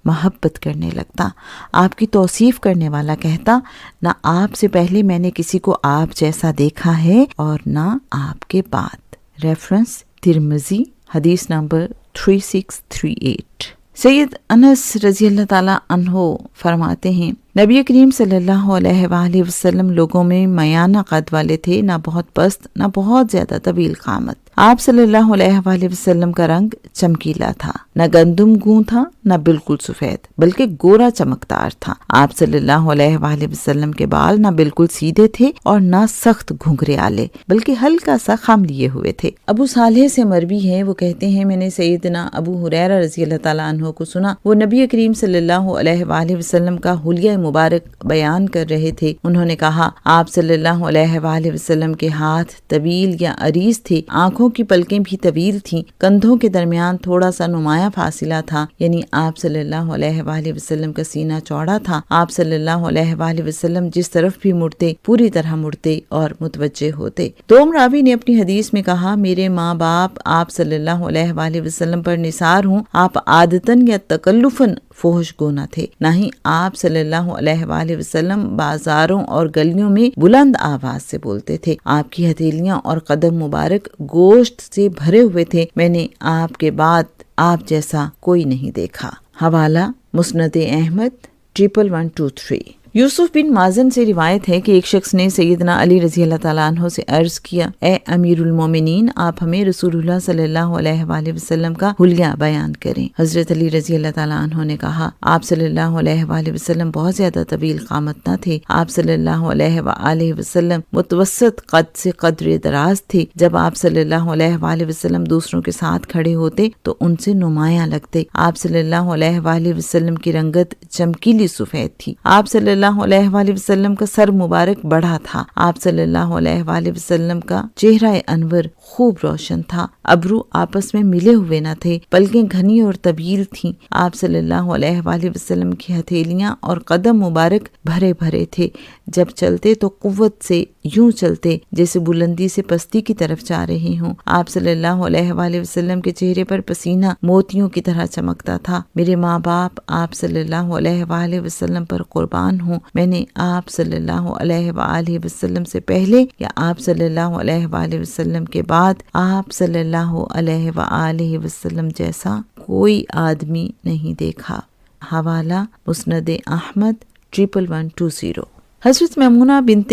محبت کرنے لگتا۔ آپ کی توصیف کرنے والا کہتا، نہ آپ سے پہلے میں نے کسی کو آپ جیسا دیکھا ہے اور نہ آپ کے بعد۔ ریفرنس ترمذی، حدیث نمبر 3638۔ سید انس رضی اللہ تعالیٰ عنہ فرماتے ہیں، نبی کریم صلی اللہ علیہ وآلہ وسلم لوگوں میں میانہ قد والے تھے، نہ بہت پست نہ بہت زیادہ طویل قامت۔ آپ صلی اللہ علیہ وآلہ وسلم کا رنگ چمکیلا تھا، نہ گندم گوں تھا نہ بالکل سفید بلکہ گورا چمکدار تھا۔ آپ صلی اللہ علیہ وآلہ وسلم کے بال نہ بالکل سیدھے تھے اور نہ سخت گھنگریالے بلکہ ہلکا سا خم لیے ہوئے تھے۔ ابو صالح سے مروی ہے، وہ کہتے ہیں میں نے سیدنا ابو ہریرہ رضی اللہ تعالیٰ عنہ کو سنا، وہ نبی کریم صلی اللہ علیہ وآلہ وسلم کا حلیہ مبارک بیان کر رہے تھے۔ انہوں نے کہا، آپ صلی اللہ علیہ وآلہ وسلم کے ہاتھ طویل یا عریض تھے، آنکھوں کی پلکیں بھی طویل تھیں، کندھوں کے درمیان تھوڑا سا نمایاں فاصلہ تھا، یعنی آپ صلی اللہ علیہ وآلہ وسلم کا سینہ چوڑا تھا۔ آپ صلی اللہ علیہ وآلہ وسلم جس طرف بھی مڑتے پوری طرح مڑتے اور متوجہ ہوتے۔ دوم راوی نے اپنی حدیث میں کہا، میرے ماں باپ آپ صلی اللہ علیہ وآلہ وسلم پر نثار ہوں، آپ عادتاً یا تکلفاً فحش گو نہ تھے، نہ ہی آپ صلی اللہ علیہ وآلہ وسلم بازاروں اور گلیوں میں بلند آواز سے بولتے تھے۔ آپ کی ہتھیلیاں اور قدم مبارک گوشت سے بھرے ہوئے تھے، میں نے آپ کے بعد آپ جیسا کوئی نہیں دیکھا۔ حوالہ مسند احمد 11123۔ یوسف بن مازن سے روایت ہے کہ ایک شخص نے سیدنا علی رضی اللہ تعالیٰ عنہ سے عرض کیا، اے امیر المومنین، آپ ہمیں رسول اللہ صلی اللہ علیہ وآلہ وسلم کا حلیہ بیان کریں۔ حضرت علی رضی اللہ تعالیٰ عنہ نے کہا، آپ صلی اللہ علیہ وآلہ وسلم بہت زیادہ طویل قامت نہ تھے، آپ صلی اللہ علیہ وآلہ وسلم متوسط قد سے قدر دراز تھے۔ جب آپ صلی اللہ علیہ وآلہ وسلم دوسروں کے ساتھ کھڑے ہوتے تو ان سے نمایاں لگتے۔ آپ صلی اللہ علیہ وآلہ وسلم کی رنگت چمکیلی سفید تھی۔ آپ صلی اللہ علیہ وآلہ وسلم کا سر مبارک بڑا تھا۔ آپ صلی اللہ علیہ وآلہ وسلم کا چہرہ انور خوب روشن تھا، ابرو آپس میں ملے ہوئے نہ تھے، پلکیں گھنی اور طویل تھیں۔ آپ صلی اللہ علیہ وآلہ وسلم کی ہتھیلیاں اور قدم مبارک بھرے بھرے تھے، جب چلتے تو قوت سے یوں چلتے جیسے بلندی سے پستی کی طرف جا رہے ہوں۔ آپ صلی اللہ علیہ وآلہ وسلم کے چہرے پر پسینہ موتیوں کی طرح چمکتا تھا۔ میرے ماں باپ آپ صلی اللہ علیہ وآلہ وسلم پر قربان ہوں، میں نے آپ صلی اللہ علیہ وآلہ وسلم سے پہلے یا آپ صلی اللہ علیہ وآلہ وسلم کے بعد آپ صلی اللہ علیہ وآلہ وسلم جیسا کوئی آدمی نہیں دیکھا۔ حوالہ مسند احمد 11120۔ حضرت میمونہ بنت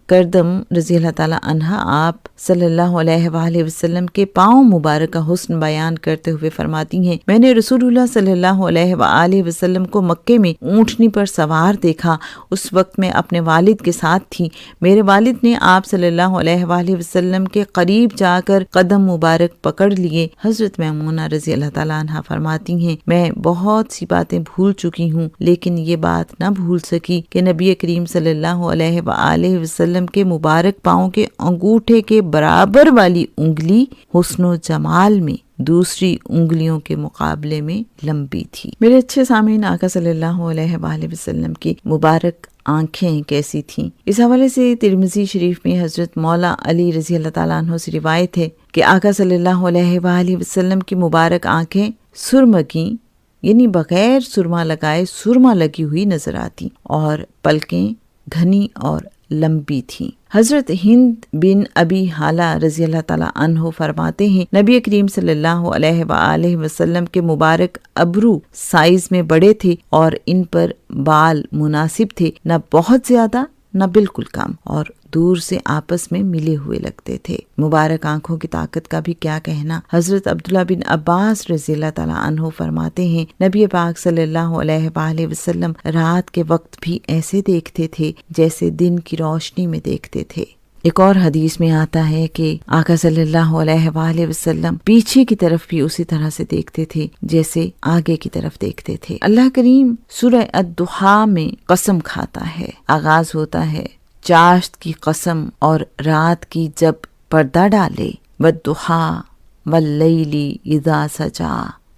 کردم رضی اللہ تعالیٰ عنہا آپ صلی اللہ علیہ وآلہ وسلم کے پاؤں مبارک کا حسن بیان کرتے ہوئے فرماتی ہیں، میں نے رسول اللہ صلی اللہ علیہ وآلہ وسلم کو مکے میں اونٹنی پر سوار دیکھا۔ اس وقت میں اپنے والد کے ساتھ تھی۔ میرے والد نے آپ صلی اللہ علیہ وآلہ وسلم کے قریب جا کر قدم مبارک پکڑ لیے۔ حضرت میمونہ رضی اللہ تعالیٰ عنہا فرماتی ہیں، میں بہت سی باتیں بھول چکی ہوں، لیکن یہ بات نہ بھول سکی کہ نبی کریم صلی اللہ علیہ وآلہ وسلم کے مبارک پاؤں کے انگوٹھے کے برابر والی انگلی حسن و جمال میں دوسری انگلیوں کے مقابلے میں لمبی تھی۔ میرے اچھے سامعین، آقا صلی اللہ علیہ وآلہ وسلم کی مبارک آنکھیں کیسی تھیں؟ اس حوالے سے ترمذی شریف میں حضرت مولا علی رضی اللہ تعالیٰ عنہ سے روایت ہے کہ آقا صلی اللہ علیہ وآلہ وسلم کی مبارک آنکھیں سرمگیں یعنی بغیر سرما لگائے سرما لگی ہوئی نظر آتی اور پلکیں گھنی اور لمبی تھیں۔ حضرت ہند بن ابی حالہ رضی اللہ تعالیٰ عنہ فرماتے ہیں، نبی کریم صلی اللہ علیہ وآلہ وسلم کے مبارک ابرو سائز میں بڑے تھے اور ان پر بال مناسب تھے، نہ بہت زیادہ نہ بالکل کم، اور دور سے آپس میں ملے ہوئے لگتے تھے۔ مبارک آنکھوں کی طاقت کا بھی کیا کہنا۔ حضرت عبداللہ بن عباس رضی اللہ تعالیٰ عنہ فرماتے ہیں، نبی پاک صلی اللہ علیہ وآلہ وسلم رات کے وقت بھی ایسے دیکھتے تھے جیسے دن کی روشنی میں دیکھتے تھے۔ ایک اور حدیث میں آتا ہے کہ آقا صلی اللہ علیہ وآلہ وسلم پیچھے کی طرف بھی اسی طرح سے دیکھتے تھے جیسے آگے کی طرف دیکھتے تھے۔ اللہ کریم سورہ الضحیٰ میں قسم کھاتا ہے، آغاز ہوتا ہے چاشت کی قسم اور رات کی جب پردہ ڈالے، والضحیٰ واللیل اذا سجا۔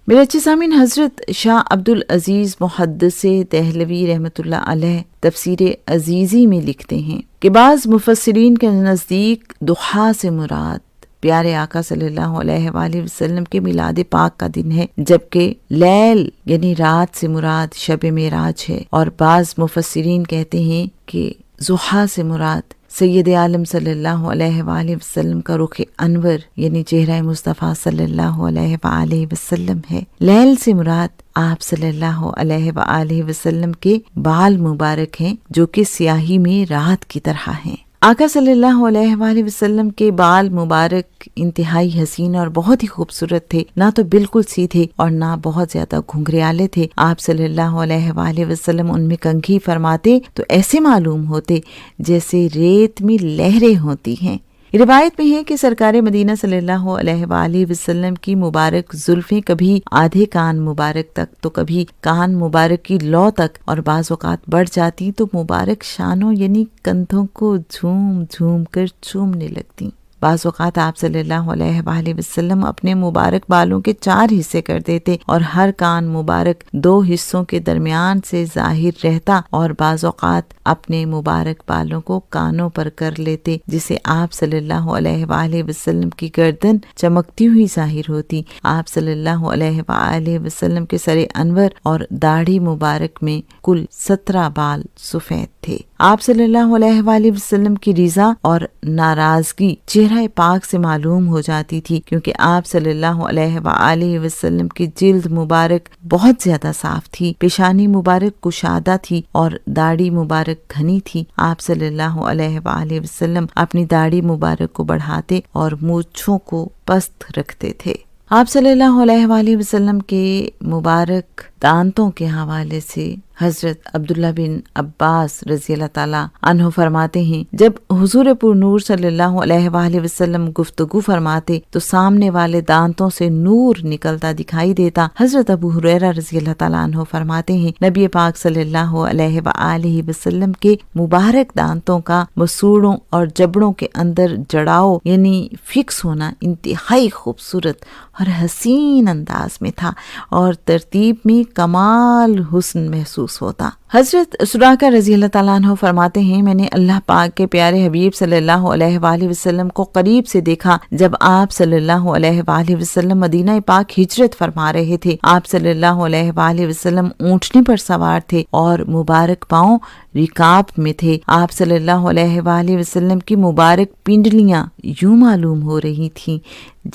میرے اچھے سامعین، حضرت شاہ عبدالعزیز محدث دہلوی رحمۃ اللہ علیہ تفسیر عزیزی میں لکھتے ہیں کہ بعض مفسرین کے نزدیک ضحیٰ سے مراد پیارے آقا صلی اللہ علیہ وآلہ وسلم کے میلاد پاک کا دن ہے، جبکہ لیل یعنی رات سے مراد شب معراج ہے، اور بعض مفسرین کہتے ہیں کہ ضحیٰ سے مراد سید عالم صلی اللہ علیہ وآلہ وسلم کا رخ انور یعنی چہرہ مصطفیٰ صلی اللہ علیہ وآلہ وسلم ہے۔ لیل سے مراد آپ صلی اللہ علیہ وآلہ وسلم کے بال مبارک ہیں جو کہ سیاہی میں رات کی طرح ہیں۔ آقا صلی اللہ علیہ وآلہ وسلم کے بال مبارک انتہائی حسین اور بہت ہی خوبصورت تھے، نہ تو بالکل سیدھے اور نہ بہت زیادہ گھنگریالے تھے۔ آپ صلی اللہ علیہ وآلہ وسلم ان میں کنگھی فرماتے تو ایسے معلوم ہوتے جیسے ریت میں لہریں ہوتی ہیں۔ روایت میں ہے کہ سرکار مدینہ صلی اللہ علیہ وآلہ وسلم کی مبارک زلفیں کبھی آدھے کان مبارک تک تو کبھی کان مبارک کی لو تک اور بعض اوقات بڑھ جاتی تو مبارک شانوں یعنی کندھوں کو جھوم جھوم کر چومنے لگتی۔ بعض اوقات آپ صلی اللہ علیہ وآلہ وسلم اپنے مبارک بالوں کے 4 حصے کر دیتے اور ہر کان مبارک 2 حصوں کے درمیان سے ظاہر رہتا، اور بعض اوقات اپنے مبارک بالوں کو کانوں پر کر لیتے، جسے آپ صلی اللہ علیہ وآلہ وسلم کی گردن چمکتی ہوئی ظاہر ہوتی۔ آپ صلی اللہ علیہ وآلہ وسلم کے سر انور اور داڑھی مبارک میں کل 17 بال سفید تھے۔ آپ صلی اللہ علیہ وآلہ وسلم کی رضا اور ناراضگی چہرہ پاک سے معلوم ہو جاتی تھی، کیونکہ آپ صلی اللہ علیہ وآلہ وسلم کی جلد مبارک بہت زیادہ صاف تھی، پیشانی مبارک کشادہ تھی اور داڑھی مبارک گھنی تھی۔ آپ صلی اللہ علیہ وآلہ وسلم اپنی داڑھی مبارک کو بڑھاتے اور مونچھوں کو پست رکھتے تھے۔ آپ صلی اللہ علیہ وآلہ وسلم کے مبارک دانتوں کے حوالے سے حضرت عبداللہ بن عباس رضی اللہ تعالیٰ عنہ فرماتے ہیں، جب حضور پر نور صلی اللہ علیہ وآلہ وسلم گفتگو فرماتے تو سامنے والے دانتوں سے نور نکلتا دکھائی دیتا۔ حضرت ابو ہریرہ رضی اللہ تعالیٰ عنہ فرماتے ہیں، نبی پاک صلی اللہ علیہ وآلہ وسلم کے مبارک دانتوں کا مسوڑوں اور جبڑوں کے اندر جڑاؤ یعنی فکس ہونا انتہائی خوبصورت اور حسین انداز میں تھا اور ترتیب میں کمال حسن محسوس ہوتا۔ حضرت سراقہ رضی اللہ تعالیٰ عنہ فرماتے ہیں، میں نے اللہ پاک کے پیارے حبیب صلی اللہ علیہ وآلہ وسلم کو قریب سے دیکھا جب آپ صلی اللہ علیہ وآلہ وسلم مدینہ پاک ہجرت فرما رہے تھے۔ آپ صلی اللہ علیہ وآلہ وسلم اونٹنی پر سوار تھے اور مبارک پاؤں رکاب میں تھے۔ آپ صلی اللہ علیہ وآلہ وسلم کی مبارک پنڈلیاں یوں معلوم ہو رہی تھیں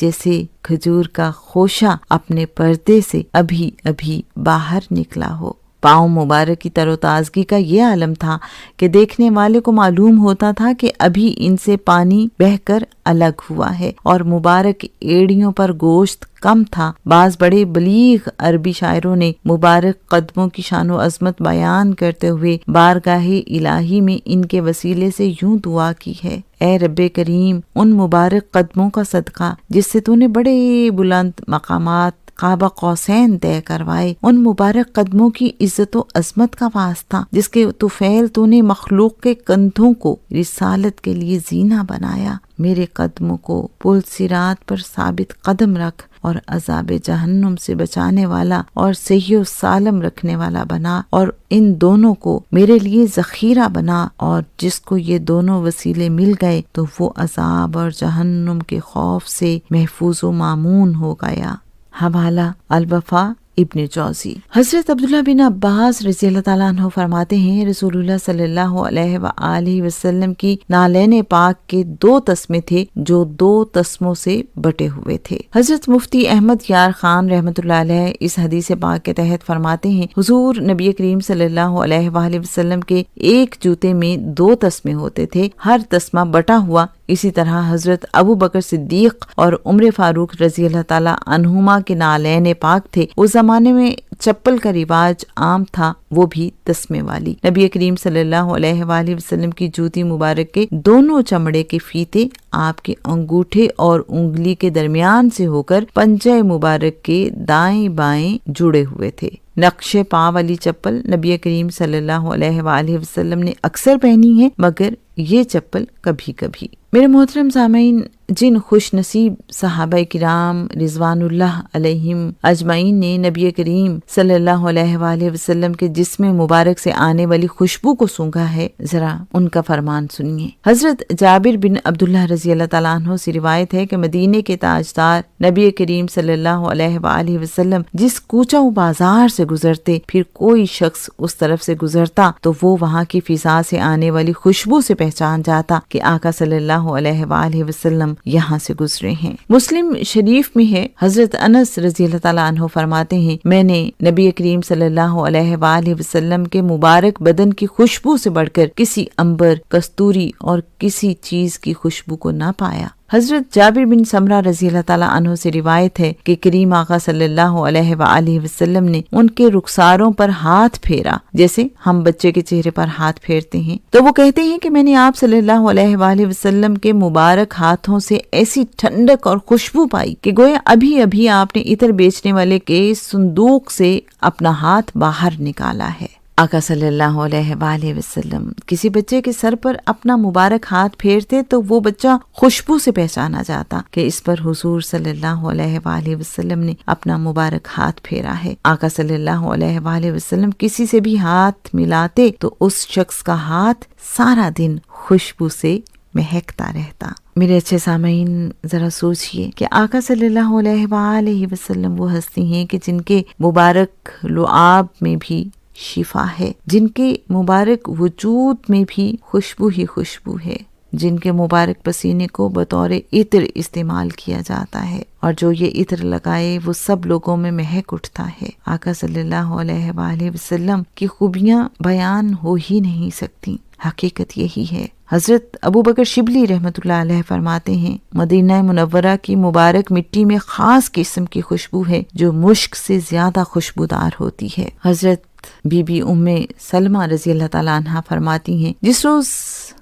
جیسے کھجور کا خوشہ اپنے پردے سے ابھی ابھی باہر نکلا ہو۔ پاؤں مبارک کی تر و تازگی کا یہ عالم تھا کہ دیکھنے والے کو معلوم ہوتا تھا کہ ابھی ان سے پانی بہہ کر الگ ہوا ہے، اور مبارک ایڑیوں پر گوشت کم تھا۔ بعض بڑے بلیغ عربی شاعروں نے مبارک قدموں کی شان و عظمت بیان کرتے ہوئے بارگاہ الہی میں ان کے وسیلے سے یوں دعا کی ہے، اے رب کریم، ان مبارک قدموں کا صدقہ جس سے تو نے بڑے بلند مقامات قاب قوسین طے کروائے، ان مبارک قدموں کی عزت و عظمت کا واسطہ جس کے طفیل تو نے مخلوق کے کندھوں کو رسالت کے لیے زینہ بنایا، میرے قدموں کو پل صراط پر ثابت قدم رکھ اور عذاب جہنم سے بچانے والا اور صحیح و سالم رکھنے والا بنا، اور ان دونوں کو میرے لیے ذخیرہ بنا، اور جس کو یہ دونوں وسیلے مل گئے تو وہ عذاب اور جہنم کے خوف سے محفوظ و مامون ہو گیا۔ حوالہ الوفا ابن جوزی۔ حضرت عبداللہ بن عباس رضی اللہ تعالیٰ عنہ فرماتے ہیں، رسول اللہ صلی اللہ علیہ وآلہ وسلم کی نالین پاک کے 2 تسمے تھے جو 2 تسموں سے بٹے ہوئے تھے۔ حضرت مفتی احمد یار خان رحمۃ اللہ علیہ اس حدیث پاک کے تحت فرماتے ہیں، حضور نبی کریم صلی اللہ علیہ وآلہ وسلم کے ایک جوتے میں 2 تسمے ہوتے تھے، ہر تسمہ بٹا ہوا۔ اسی طرح حضرت ابو بکر صدیق اور عمر فاروق رضی اللہ تعالیٰ عنہما کے نالین پاک تھے۔ اس زمانے میں چپل کا رواج عام تھا، وہ بھی تسمے والی۔ نبی کریم صلی اللہ علیہ وآلہ وسلم کی جوتی مبارک کے دونوں چمڑے کے فیتے آپ کے انگوٹھے اور انگلی کے درمیان سے ہو کر پنجہ مبارک کے دائیں بائیں جڑے ہوئے تھے۔ نقش پا والی چپل نبی کریم صلی اللہ علیہ وآلہ وسلم نے اکثر پہنی ہے، مگر یہ چپل کبھی کبھی۔ میرے محترم سامعین، جن خوش نصیب صحابہ کرام رضوان اللہ علیہم اجمعین نے نبی کریم صلی اللہ علیہ وآلہ وسلم کے جسم مبارک سے آنے والی خوشبو کو سونگھا ہے، ذرا ان کا فرمان سنیے۔ حضرت جابر بن عبداللہ رضی اللہ تعالیٰ عنہ سے روایت ہے کہ مدینے کے تاجدار نبی کریم صلی اللہ علیہ وآلہ وسلم جس کوچہ و بازار سے گزرتے، پھر کوئی شخص اس طرف سے گزرتا تو وہ وہاں کی فضا سے آنے والی خوشبو سے پہچان جاتا کہ آقا صلی اللہ علیہ وآلہ وسلم یہاں سے گزرے ہیں۔ مسلم شریف میں ہے، حضرت انس رضی اللہ تعالیٰ عنہ فرماتے ہیں، میں نے نبی کریم صلی اللہ علیہ وآلہ وسلم کے مبارک بدن کی خوشبو سے بڑھ کر کسی عنبر، کستوری اور کسی چیز کی خوشبو کو نہ پایا۔ حضرت جابر بن سمرہ رضی اللہ تعالیٰ عنہ سے روایت ہے کہ کریم آقا صلی اللہ علیہ وآلہ وسلم نے ان کے رخساروں پر ہاتھ پھیرا جیسے ہم بچے کے چہرے پر ہاتھ پھیرتے ہیں، تو وہ کہتے ہیں کہ میں نے آپ صلی اللہ علیہ وآلہ وسلم کے مبارک ہاتھوں سے ایسی ٹھنڈک اور خوشبو پائی کہ گویا ابھی ابھی آپ نے عطر بیچنے والے کے صندوق سے اپنا ہاتھ باہر نکالا ہے۔ آقا صلی اللہ علیہ وآلہ وسلم کسی بچے کے سر پر اپنا مبارک ہاتھ پھیرتے تو وہ بچہ خوشبو سے پہچانا جاتا کہ اس پر حضور صلی اللہ علیہ وآلہ وسلم نے اپنا مبارک ہاتھ پھیرا ہے۔ آقا صلی اللہ علیہ وآلہ وسلم کسی سے بھی ہاتھ ملاتے تو اس شخص کا ہاتھ سارا دن خوشبو سے مہکتا رہتا۔ میرے اچھے سامعین، ذرا سوچئے کہ آقا صلی اللہ علیہ وآلہ وسلم وہ ہستی ہیں کہ جن کے مبارک لعاب میں بھی شفا ہے، جن کے مبارک وجود میں بھی خوشبو ہی خوشبو ہے، جن کے مبارک پسینے کو بطور عطر استعمال کیا جاتا ہے، اور جو یہ عطر لگائے وہ سب لوگوں میں مہک اٹھتا ہے۔ آقا صلی اللہ علیہ وآلہ وسلم کی خوبیاں بیان ہو ہی نہیں سکتی، حقیقت یہی ہے۔ حضرت ابو بکر شبلی رحمۃ اللہ علیہ فرماتے ہیں، مدینہ منورہ کی مبارک مٹی میں خاص قسم کی خوشبو ہے جو مشک سے زیادہ خوشبودار ہوتی ہے۔ حضرت بی بی ام سلمہ رضی اللہ تعالیٰ عنہا فرماتی ہیں، جس روز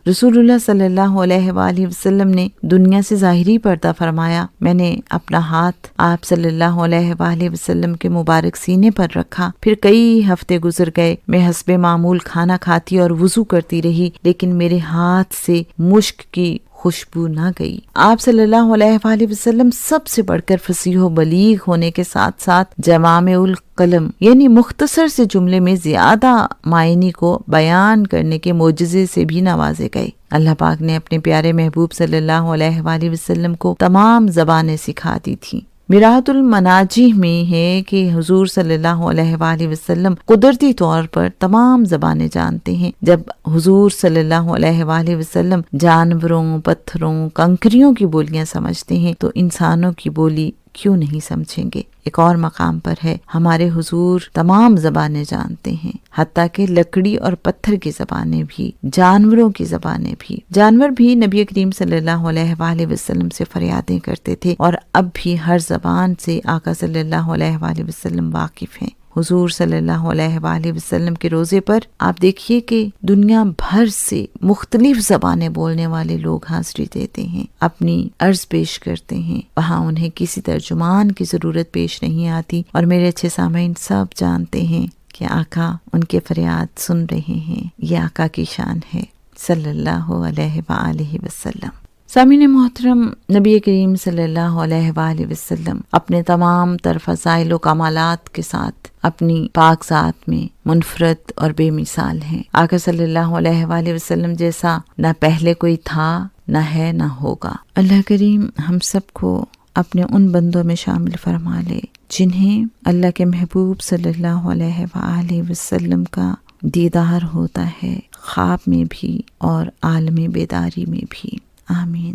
رسول اللہ صلی اللہ علیہ وآلہ وسلم نے دنیا سے ظاہری پردہ فرمایا، میں نے اپنا ہاتھ آپ صلی اللہ علیہ وآلہ وسلم کے مبارک سینے پر رکھا، پھر کئی ہفتے گزر گئے، میں حسب معمول کھانا کھاتی اور وضو کرتی رہی، لیکن میرے ہاتھ سے مشک کی خوشبو نہ گئی۔ آپ صلی اللہ علیہ وآلہ وسلم سب سے بڑھ کر فصیح و بلیغ ہونے کے ساتھ ساتھ جوامع الکلم یعنی مختصر سے جملے میں زیادہ معنی کو بیان کرنے کے معجزے سے بھی نوازے گئے۔ اللہ پاک نے اپنے پیارے محبوب صلی اللہ علیہ وآلہ وسلم کو تمام زبانیں سکھا دی تھیں۔ میراۃ المناجی میں ہے کہ حضور صلی اللہ علیہ وآلہ وسلم قدرتی طور پر تمام زبانیں جانتے ہیں۔ جب حضور صلی اللہ علیہ وآلہ وسلم جانوروں، پتھروں، کنکریوں کی بولیاں سمجھتے ہیں تو انسانوں کی بولی کیوں نہیں سمجھیں گے؟ ایک اور مقام پر ہے، ہمارے حضور تمام زبانیں جانتے ہیں، حتیٰ کہ لکڑی اور پتھر کی زبانیں بھی، جانوروں کی زبانیں بھی۔ جانور بھی نبی کریم صلی اللہ علیہ وآلہ وسلم سے فریادیں کرتے تھے، اور اب بھی ہر زبان سے آقا صلی اللہ علیہ وآلہ وسلم واقف ہیں۔ حضور صلی اللہ علیہ وآلہ وسلم کے روزے پر آپ دیکھیے کہ دنیا بھر سے مختلف زبانیں بولنے والے لوگ حاضری دیتے ہیں، اپنی عرض پیش کرتے ہیں، وہاں انہیں کسی ترجمان کی ضرورت پیش نہیں آتی، اور میرے اچھے سامعین سب جانتے ہیں کہ آقا ان کے فریاد سن رہے ہیں۔ یہ آقا کی شان ہے صلی اللہ علیہ وآلہ وسلم۔ سامعین محترم، نبی کریم صلی اللہ علیہ وآلہ وسلم اپنے تمام تر فضائل و کمالات کے ساتھ اپنی پاک ذات میں منفرد اور بے مثال ہیں۔ آقا صلی اللہ علیہ وآلہ وسلم جیسا نہ پہلے کوئی تھا، نہ ہے، نہ ہوگا۔ اللہ کریم ہم سب کو اپنے ان بندوں میں شامل فرما لے جنہیں اللہ کے محبوب صلی اللہ علیہ وآلہ وسلم کا دیدار ہوتا ہے، خواب میں بھی اور عالم بیداری میں بھی۔ آمین۔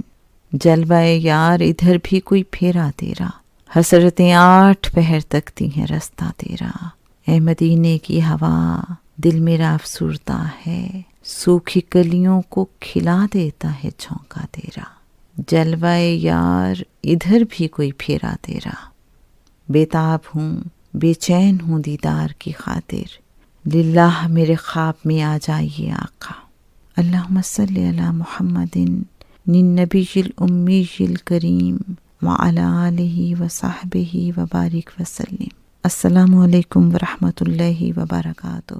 جلوہ یار ادھر بھی کوئی پھیرا تیرا، حسرتیں 8 پہر تکتی ہیں رستہ تیرا، اے مدینے کی ہوا دل میرا افسردہ ہے، سوکھی کلیوں کو کھلا دیتا ہے جھونکا تیرا۔ جلوہ یار ادھر بھی کوئی پھیرا تیرا، بیتاب ہوں، بے چین ہوں دیدار کی خاطر، للہ میرے خواب میں آ جائیے آقا۔ اللہم صلی علی محمد النبی الامی الکریم وعلی آلہ وصحبہ وبارک وسلم۔ السلام علیکم ورحمۃ اللہ وبرکاتہ۔